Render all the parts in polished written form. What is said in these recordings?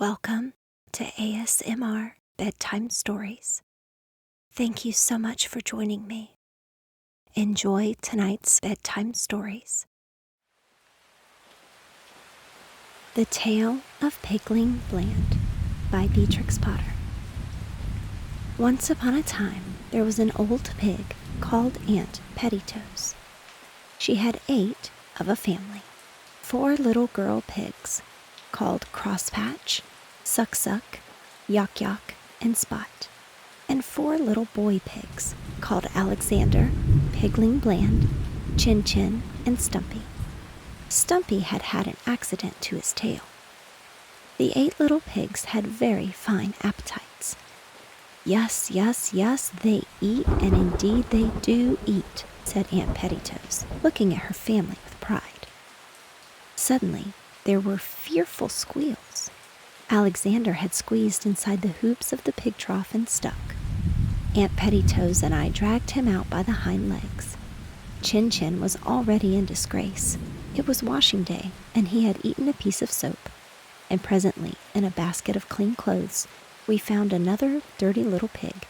Welcome to ASMR Bedtime Stories. Thank you so much for joining me. Enjoy tonight's bedtime stories. The Tale of Pigling Bland by Beatrix Potter. Once upon a time, there was an old pig called Aunt Pettytoes. She had 8 of a family, 4 little girl pigs called Crosspatch, Suck-Suck, Yuck-Yuck, and Spot, and 4 little boy pigs called Alexander, Pigling Bland, Chin-Chin, and Stumpy. Stumpy had had an accident to his tail. The 8 little pigs had very fine appetites. Yes, yes, yes, they eat, and indeed they do eat, said Aunt Pettytoes, looking at her family with pride. Suddenly, there were fearful squeals. Alexander had squeezed inside the hoops of the pig trough and stuck. Aunt Pettytoes and I dragged him out by the hind legs. Chin-Chin was already in disgrace. It was washing day, and he had eaten a piece of soap. And presently, in a basket of clean clothes, we found another dirty little pig.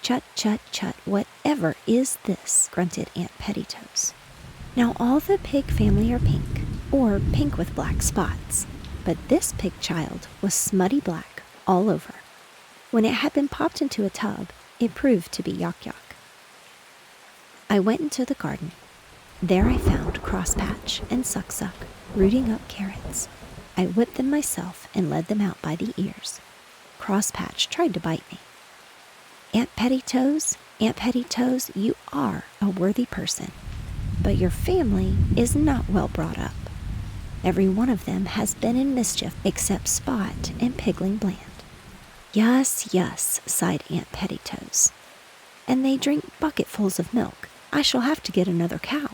Chut, chut, chut, whatever is this? Grunted Aunt Pettytoes. Now all the pig family are pink, or pink with black spots, but this pig child was smutty black all over. When it had been popped into a tub, it proved to be Yuck-Yuck. I went into the garden. There I found Crosspatch and Suck-Suck rooting up carrots. I whipped them myself and led them out by the ears. Crosspatch tried to bite me. Aunt Pettytoes, you are a worthy person, but your family is not well brought up. Every one of them has been in mischief except Spot and Pigling Bland. Yes, yes, sighed Aunt Pettytoes. And they drink bucketfuls of milk. I shall have to get another cow.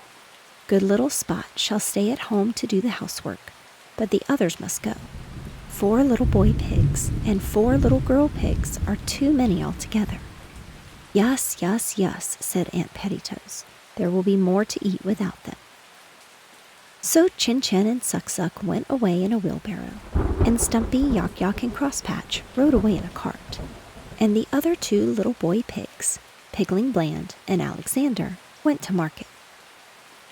Good little Spot shall stay at home to do the housework, but the others must go. 4 little boy pigs and 4 little girl pigs are too many altogether. Yes, yes, yes, said Aunt Pettytoes. There will be more to eat without them. So Chin-Chin and Suck-Suck went away in a wheelbarrow, and Stumpy, Yuck-Yuck, and Crosspatch rode away in a cart, and the other 2 little boy pigs, Pigling Bland and Alexander, went to market.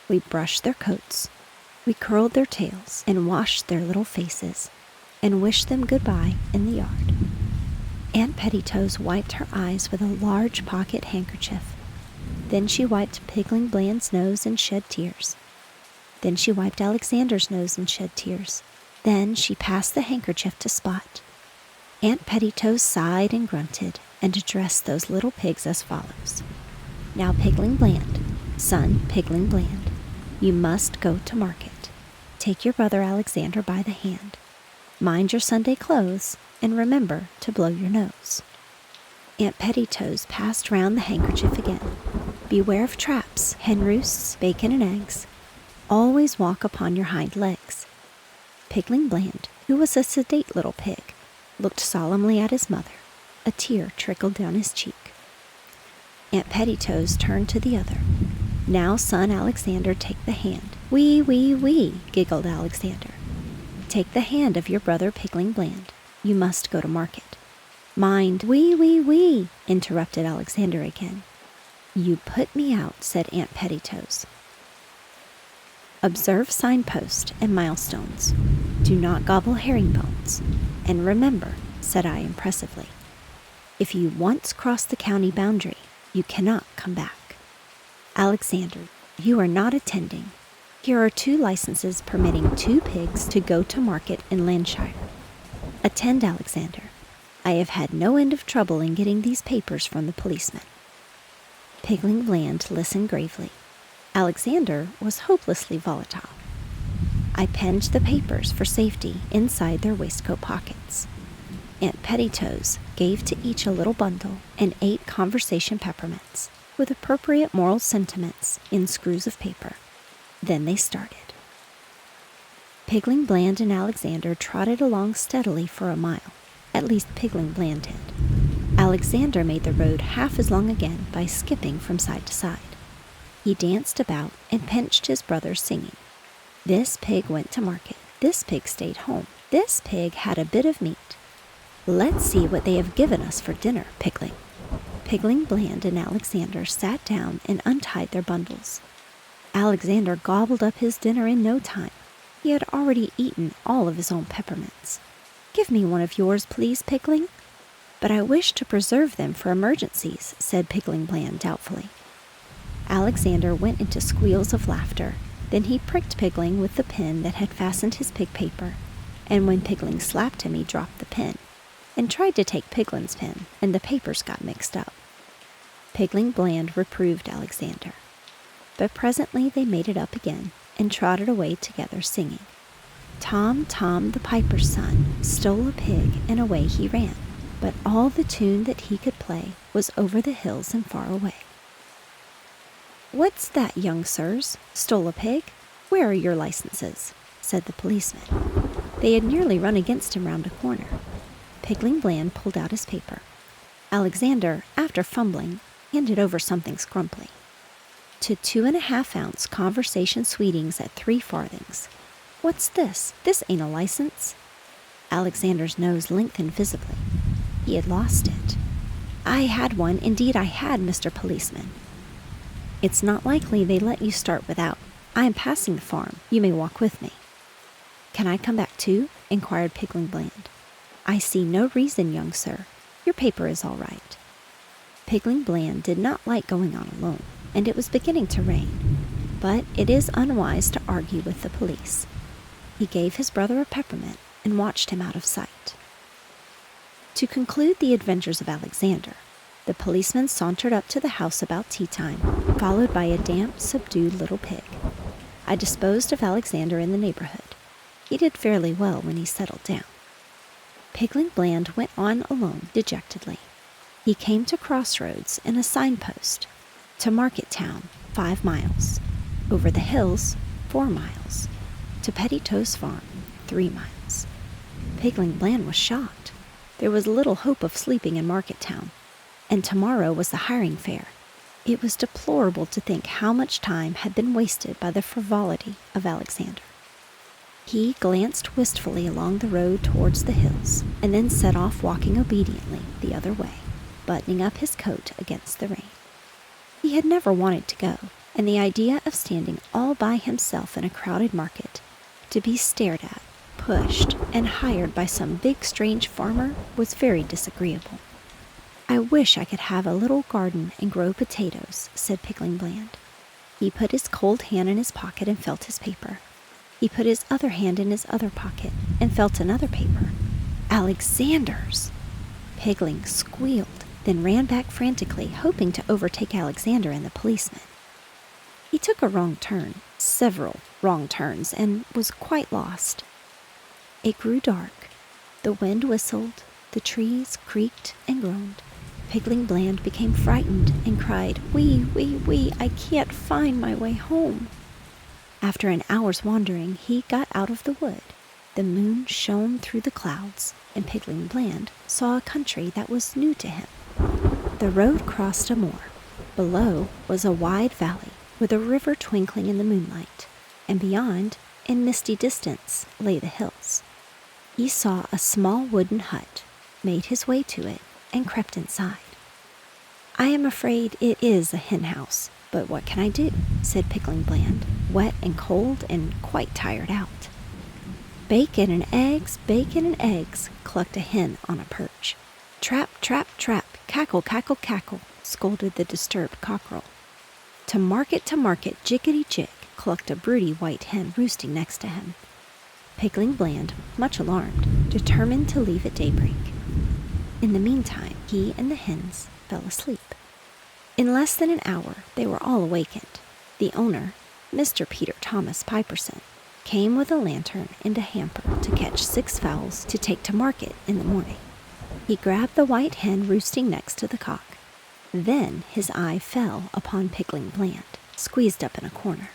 We brushed their coats, we curled their tails, and washed their little faces, and wished them goodbye in the yard. Aunt Pettytoes wiped her eyes with a large pocket handkerchief. Then she wiped Pigling Bland's nose and shed tears. Then she wiped Alexander's nose and shed tears. Then she passed the handkerchief to Spot. Aunt Pettytoes sighed and grunted and addressed those little pigs as follows. Now, Pigling Bland, son Pigling Bland, you must go to market. Take your brother Alexander by the hand. Mind your Sunday clothes, and remember to blow your nose. Aunt Pettytoes passed round the handkerchief again. Beware of traps, hen roosts, bacon and eggs. Always walk upon your hind legs. Pigling Bland, who was a sedate little pig, looked solemnly at his mother. A tear trickled down his cheek. Aunt Pettytoes turned to the other. Now, son Alexander, take the hand. Wee, wee, wee, giggled Alexander. Take the hand of your brother Pigling Bland. You must go to market. Mind, wee, wee, wee, interrupted Alexander again. You put me out, said Aunt Pettytoes. Observe signposts and milestones. Do not gobble herringbones. And remember, said I impressively, if you once cross the county boundary, you cannot come back. Alexander, you are not attending. Here are 2 licenses permitting 2 pigs to go to market in Lancashire. Attend, Alexander. I have had no end of trouble in getting these papers from the policeman. Pigling Bland listened gravely. Alexander was hopelessly volatile. I penned the papers for safety inside their waistcoat pockets. Aunt Pettytoes gave to each a little bundle and 8 conversation peppermints, with appropriate moral sentiments in screws of paper. Then they started. Pigling Bland and Alexander trotted along steadily for a mile. At least Pigling Bland did. Alexander made the road half as long again by skipping from side to side. He danced about and pinched his brother, singing. This pig went to market. This pig stayed home. This pig had a bit of meat. Let's see what they have given us for dinner, Pigling. Pigling Bland and Alexander sat down and untied their bundles. Alexander gobbled up his dinner in no time. He had already eaten all of his own peppermints. Give me one of yours, please, Pigling. But I wish to preserve them for emergencies, said Pigling Bland doubtfully. Alexander went into squeals of laughter. Then he pricked Pigling with the pin that had fastened his pig paper, and when Pigling slapped him, he dropped the pin, and tried to take Pigling's pin, and the papers got mixed up. Pigling Bland reproved Alexander, but presently they made it up again, and trotted away together singing. Tom, Tom, the piper's son, stole a pig, and away he ran, but all the tune that he could play was over the hills and far away. What's that, young sirs? Stole a pig? Where are your licenses? Said the policeman. They had nearly run against him round a corner. Pigling Bland pulled out his paper. Alexander, after fumbling, handed over something scrumply. To 2.5-ounce conversation sweetings at 3 farthings. What's this? This ain't a license. Alexander's nose lengthened visibly. He had lost it. I had one, indeed I had, Mr. Policeman. It's not likely they let you start without. I am passing the farm. You may walk with me. Can I come back too? Inquired Pigling Bland. I see no reason, young sir. Your paper is all right. Pigling Bland did not like going on alone, and it was beginning to rain. But it is unwise to argue with the police. He gave his brother a peppermint and watched him out of sight. To conclude the adventures of Alexander, the policeman sauntered up to the house about tea-time, followed by a damp, subdued little pig. I disposed of Alexander in the neighborhood. He did fairly well when he settled down. Pigling Bland went on alone dejectedly. He came to crossroads and a signpost. To Market Town, 5 miles. Over the hills, 4 miles. To Petitot's farm, 3 miles. Pigling Bland was shocked. There was little hope of sleeping in Market Town, and tomorrow was the hiring fair. It was deplorable to think how much time had been wasted by the frivolity of Alexander. He glanced wistfully along the road towards the hills, and then set off walking obediently the other way, buttoning up his coat against the rain. He had never wanted to go, and the idea of standing all by himself in a crowded market, to be stared at, pushed, and hired by some big strange farmer was very disagreeable. I wish I could have a little garden and grow potatoes, said Pigling Bland. He put his cold hand in his pocket and felt his paper. He put his other hand in his other pocket and felt another paper. Alexander's! Pigling squealed, then ran back frantically, hoping to overtake Alexander and the policeman. He took a wrong turn, several wrong turns, and was quite lost. It grew dark. The wind whistled, the trees creaked and groaned. Pigling Bland became frightened and cried, Wee, wee, wee, I can't find my way home. After an hour's wandering, he got out of the wood. The moon shone through the clouds, and Pigling Bland saw a country that was new to him. The road crossed a moor. Below was a wide valley, with a river twinkling in the moonlight, and beyond, in misty distance, lay the hills. He saw a small wooden hut, made his way to it, and crept inside. I am afraid it is a hen house, but what can I do? Said Pigling Bland, wet and cold and quite tired out. Bacon and eggs, clucked a hen on a perch. Trap, trap, trap, cackle, cackle, cackle, scolded the disturbed cockerel. To market, jiggity-jig, clucked a broody white hen roosting next to him. Pigling Bland, much alarmed, determined to leave at daybreak. In the meantime, he and the hens fell asleep. In less than an hour, they were all awakened. The owner, Mr. Peter Thomas Piperson, came with a lantern and a hamper to catch 6 fowls to take to market in the morning. He grabbed the white hen roosting next to the cock. Then his eye fell upon Pigling Bland, squeezed up in a corner.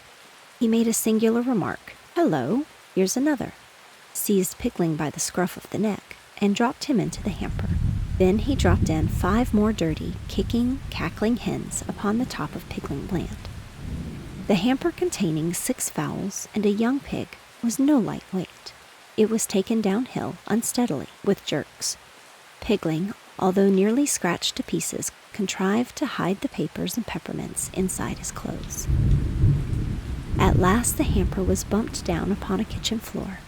He made a singular remark, Hello, here's another, seized Pigling by the scruff of the neck, and dropped him into the hamper. Then he dropped in 5 more dirty, kicking, cackling hens upon the top of Pigling Bland. The hamper containing 6 fowls and a young pig was no light weight. It was taken downhill unsteadily, with jerks. Pigling, although nearly scratched to pieces, contrived to hide the papers and peppermints inside his clothes. At last the hamper was bumped down upon a kitchen floor.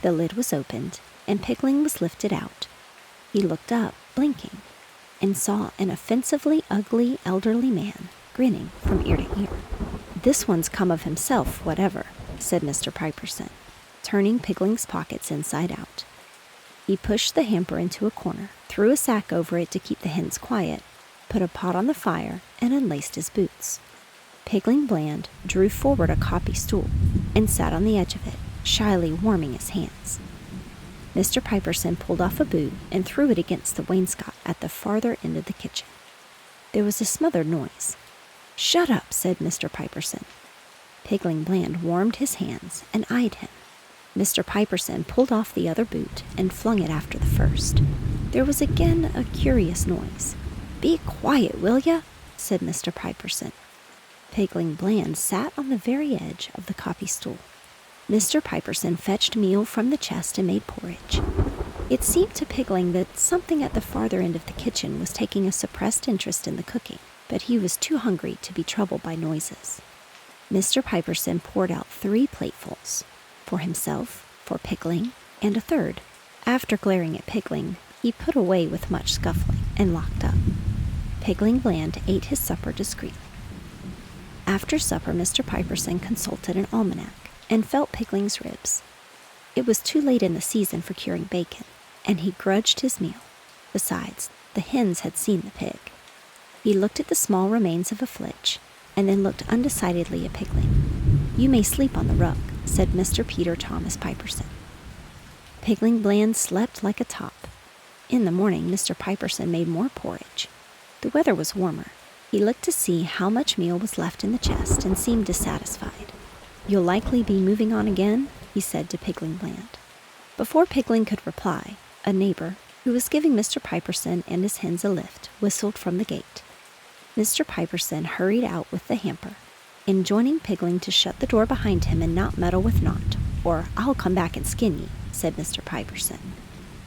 The lid was opened, and Pigling was lifted out. He looked up, blinking, and saw an offensively ugly elderly man, grinning from ear to ear. "This one's come of himself, whatever," said Mr. Piperson, turning Pigling's pockets inside out. He pushed the hamper into a corner, threw a sack over it to keep the hens quiet, put a pot on the fire, and unlaced his boots. Pigling Bland drew forward a coffee stool and sat on the edge of it, shyly warming his hands. Mr. Piperson pulled off a boot and threw it against the wainscot at the farther end of the kitchen. There was a smothered noise. "Shut up," said Mr. Piperson. Pigling Bland warmed his hands and eyed him. Mr. Piperson pulled off the other boot and flung it after the first. There was again a curious noise. "Be quiet, will ya?" said Mr. Piperson. Pigling Bland sat on the very edge of the coffee stool. Mr. Piperson fetched meal from the chest and made porridge. It seemed to Pigling that something at the farther end of the kitchen was taking a suppressed interest in the cooking, but he was too hungry to be troubled by noises. Mr. Piperson poured out 3 platefuls, for himself, for Pigling, and a third. After glaring at Pigling, he put away with much scuffling and locked up. Pigling Bland ate his supper discreetly. After supper, Mr. Piperson consulted an almanac and felt Pigling's ribs. It was too late in the season for curing bacon, and he grudged his meal. Besides, the hens had seen the pig. He looked at the small remains of a flitch, and then looked undecidedly at Pigling. "You may sleep on the rug," said Mr. Peter Thomas Piperson. Pigling Bland slept like a top. In the morning, Mr. Piperson made more porridge. The weather was warmer. He looked to see how much meal was left in the chest and seemed dissatisfied. "You'll likely be moving on again?" he said to Pigling Bland. Before Pigling could reply, a neighbor, who was giving Mr. Piperson and his hens a lift, whistled from the gate. Mr. Piperson hurried out with the hamper, enjoining Pigling to shut the door behind him and not meddle with naught, or "I'll come back and skin ye," said Mr. Piperson.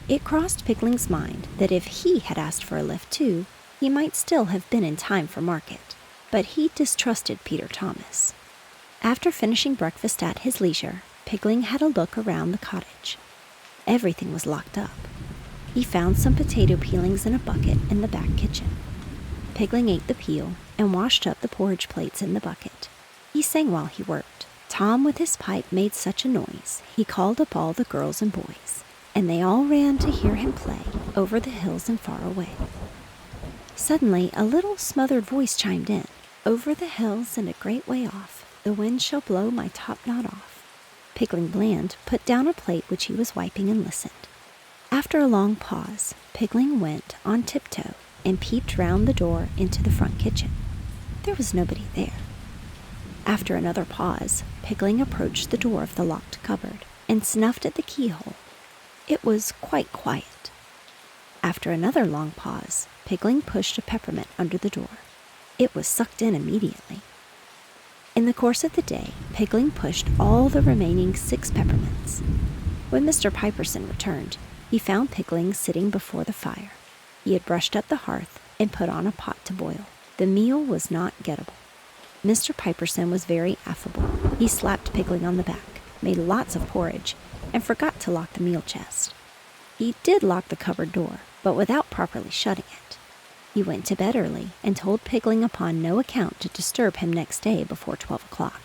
It crossed Pigling's mind that if he had asked for a lift too, he might still have been in time for market, but he distrusted Peter Thomas. After finishing breakfast at his leisure, Pigling had a look around the cottage. Everything was locked up. He found some potato peelings in a bucket in the back kitchen. Pigling ate the peel and washed up the porridge plates in the bucket. He sang while he worked. Tom with his pipe made such a noise, he called up all the girls and boys, and they all ran to hear him play over the hills and far away. Suddenly, a little smothered voice chimed in. "Over the hills and a great way off, the wind shall blow my topknot off." Pigling Bland put down a plate which he was wiping and listened. After a long pause, Pigling went on tiptoe and peeped round the door into the front kitchen. There was nobody there. After another pause, Pigling approached the door of the locked cupboard and snuffed at the keyhole. It was quite quiet. After another long pause, Pigling pushed a peppermint under the door. It was sucked in immediately. In the course of the day, Pigling pushed all the remaining 6 peppermints. When Mr. Piperson returned, he found Pigling sitting before the fire. He had brushed up the hearth and put on a pot to boil. The meal was not gettable. Mr. Piperson was very affable. He slapped Pigling on the back, made lots of porridge, and forgot to lock the meal chest. He did lock the cupboard door, but without properly shutting it. He went to bed early and told Pigling upon no account to disturb him next day before 12 o'clock.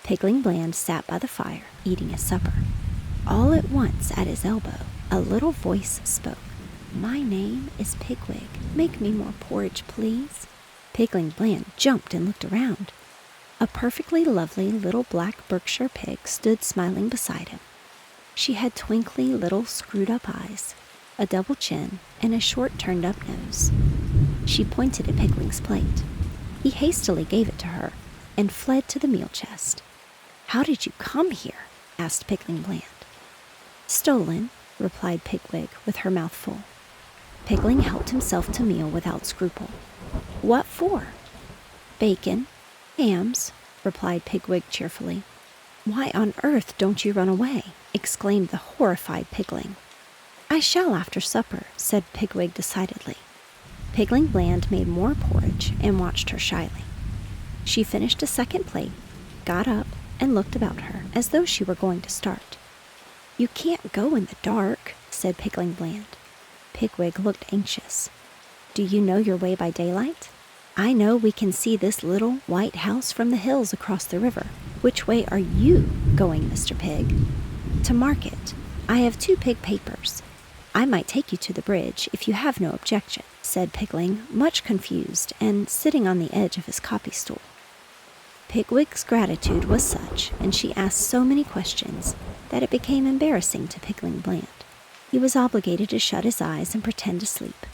Pigling Bland sat by the fire, eating his supper. All at once, at his elbow, a little voice spoke. "My name is Pigwig. Make me more porridge, please." Pigling Bland jumped and looked around. A perfectly lovely little black Berkshire pig stood smiling beside him. She had twinkly little screwed-up eyes, a double chin, and a short turned-up nose. She pointed at Pigling's plate. He hastily gave it to her and fled to the meal chest. "How did you come here?" asked Pigling Bland. "Stolen," replied Pigwig with her mouth full. Pigling helped himself to meal without scruple. "What for?" "Bacon, hams," replied Pigwig cheerfully. "Why on earth don't you run away?" exclaimed the horrified Pigling. "I shall after supper," said Pigwig decidedly. Pigling Bland made more porridge and watched her shyly. She finished a second plate, got up, and looked about her as though she were going to start. "You can't go in the dark," said Pigling Bland. Pigwig looked anxious. "Do you know your way by daylight? I know we can see this little white house from the hills across the river. Which way are you going, Mr. Pig?" "To market. I have 2 pig papers. I might take you to the bridge if you have no objection," said Pigling, much confused and sitting on the edge of his copy stool. Pigwig's gratitude was such, and she asked so many questions, that it became embarrassing to Pigling Bland. He was obligated to shut his eyes and pretend to sleep.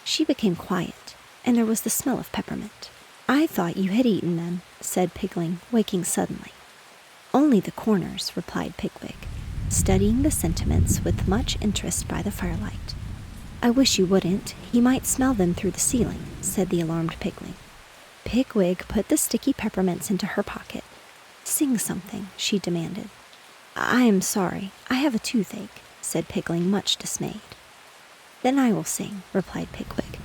She became quiet, and there was the smell of peppermint. "I thought you had eaten them," said Pigling, waking suddenly. "Only the corners," replied Pigwig, studying the sentiments with much interest by the firelight. "I wish you wouldn't. He might smell them through the ceiling," said the alarmed Pigling. Pigwig put the sticky peppermints into her pocket. "Sing something," she demanded. "I am sorry. I have a toothache," said Pigling, much dismayed. "Then I will sing," replied Pigwig.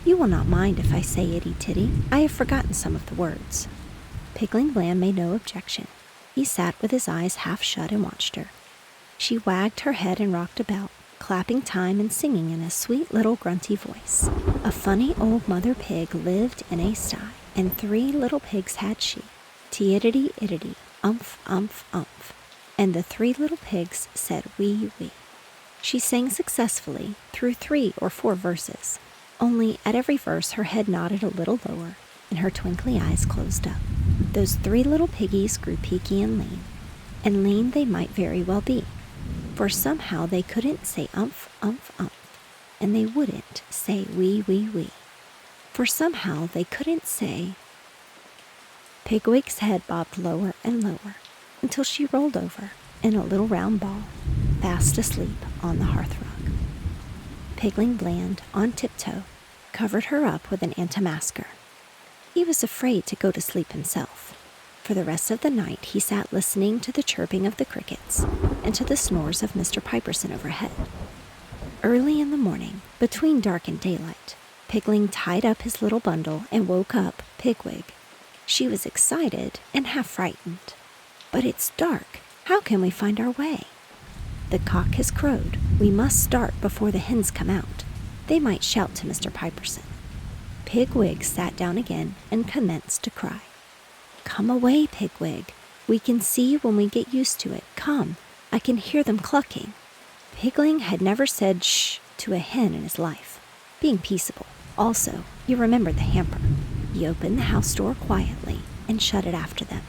"You will not mind if I say itty titty? I have forgotten some of the words." Pigling Bland made no objection. He sat with his eyes half shut and watched her. She wagged her head and rocked about, clapping time and singing in a sweet little grunty voice. A funny old mother pig lived in a sty, and 3 little pigs had she. Ti-idity, idity, umph, umph, umph. And the 3 little pigs said wee, wee. She sang successfully through 3 or 4 verses, only at every verse her head nodded a little lower, and her twinkly eyes closed up. Those 3 little piggies grew peaky and lean they might very well be, for somehow they couldn't say umph, umph, umph, and they wouldn't say wee, wee, wee, for somehow they couldn't say... Pigwig's head bobbed lower and lower, until she rolled over in a little round ball, fast asleep on the hearthrug. Pigling Bland, on tiptoe, covered her up with an antimasker. He was afraid to go to sleep himself. For the rest of the night he sat listening to the chirping of the crickets and to the snores of Mr. Piperson overhead. Early in the morning, between dark and daylight, Pigling tied up his little bundle and woke up Pigwig. She was excited and half frightened. "But it's dark. How can we find our way?" "The cock has crowed. We must start before the hens come out. They might shout to Mr. Piperson." Pigwig sat down again and commenced to cry. "Come away, Pigwig. We can see when we get used to it. Come, I can hear them clucking." Pigling had never said shh to a hen in his life, being peaceable. Also, he remembered the hamper. He opened the house door quietly and shut it after them.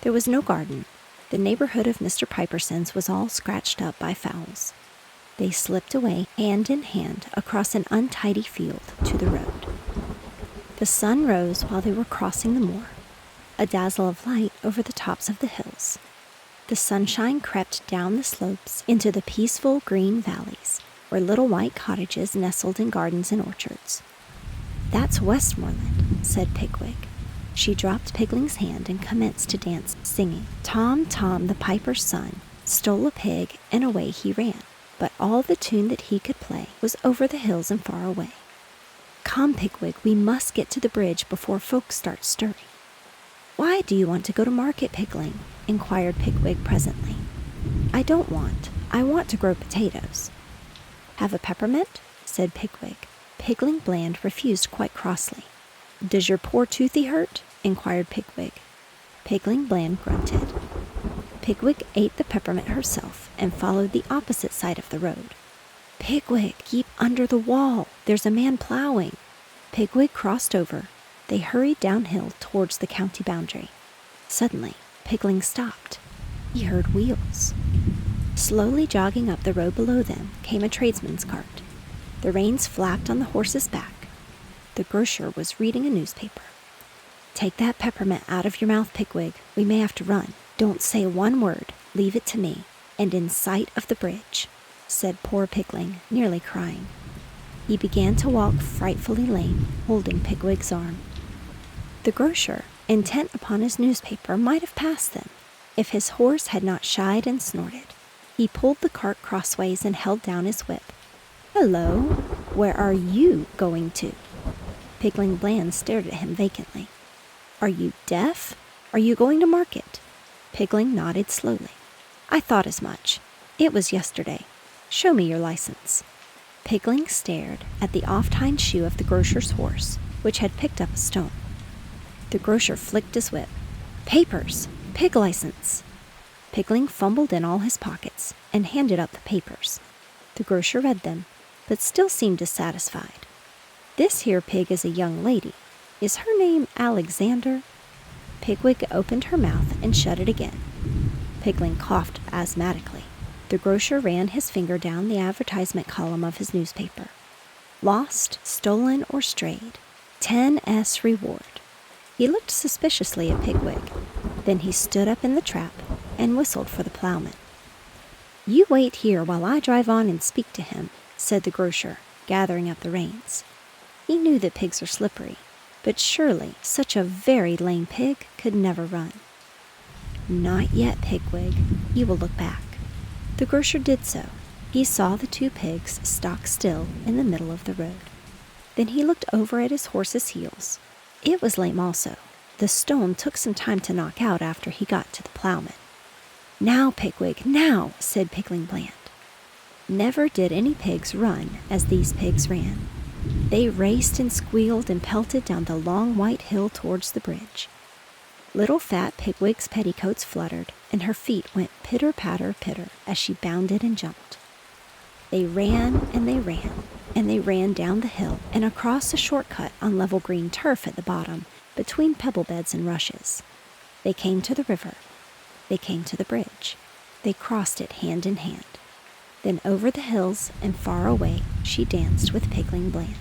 There was no garden. The neighborhood of Mr. Piperson's was all scratched up by fowls. They slipped away hand in hand across an untidy field to the road. The sun rose while they were crossing the moor, a dazzle of light over the tops of the hills. The sunshine crept down the slopes into the peaceful green valleys, where little white cottages nestled in gardens and orchards. "That's Westmoreland," said Pigwig. She dropped Pigling's hand and commenced to dance, singing, "Tom, Tom, the piper's son, stole a pig, and away he ran. But all the tune that he could play was over the hills and far away. Come, Pigwig, we must get to the bridge before folks start stirring." "Why do you want to go to market, Pigling?" inquired Pigwig presently. "I don't want. I want to grow potatoes." "Have a peppermint?" said Pigwig. Pigling Bland refused quite crossly. "Does your poor toothy hurt?" inquired Pigwig. Pigling Bland grunted. Pigwig ate the peppermint herself and followed the opposite side of the road. "Pigwig, keep under the wall. There's a man plowing." Pigwig crossed over. They hurried downhill towards the county boundary. Suddenly, Pigling stopped. He heard wheels. Slowly jogging up the road below them came a tradesman's cart. The reins flapped on the horse's back. The grocer was reading a newspaper. "Take that peppermint out of your mouth, Pigwig. We may have to run. Don't say one word. Leave it to me. And in sight of the bridge," said poor Pigling, nearly crying. He began to walk frightfully lame, holding Pigwig's arm. The grocer, intent upon his newspaper, might have passed them, If his horse had not shied and snorted, he pulled the cart crossways and held down his whip. "Hello, where are you going to?" Pigling Bland stared at him vacantly. "Are you deaf? Are you going to market?" Pigling nodded slowly. "I thought as much. It was yesterday. Show me your license." Pigling stared at the oft-hined shoe of the grocer's horse, which had picked up a stone. The grocer flicked his whip. "Papers! Pig license!" Pigling fumbled in all his pockets and handed up the papers. The grocer read them, but still seemed dissatisfied. "This here pig is a young lady. Is her name Alexander?" Pigwig opened her mouth and shut it again. Pigling coughed asthmatically. The grocer ran his finger down the advertisement column of his newspaper. "Lost, stolen, or strayed. 10s reward." He looked suspiciously at Pigwig. Then he stood up in the trap and whistled for the plowman. "You wait here while I drive on and speak to him," said the grocer, gathering up the reins. He knew that pigs are slippery, but surely such a very lame pig could never run. "Not yet, Pigwig. You will look back." The grocer did so. He saw the two pigs stock still in the middle of the road. Then he looked over at his horse's heels. It was lame also. The stone took some time to knock out after he got to the plowman. "Now, Pigwig, now," said Pigling Bland. Never did any pigs run as these pigs ran. They raced and squealed and pelted down the long white hill towards the bridge. Little fat Pigwig's petticoats fluttered, and her feet went pitter-patter-pitter as she bounded and jumped. They ran and they ran, and they ran down the hill and across a shortcut on level green turf at the bottom, between pebble beds and rushes. They came to the river. They came to the bridge. They crossed it hand in hand. Then over the hills and far away she danced with Pigling Bland.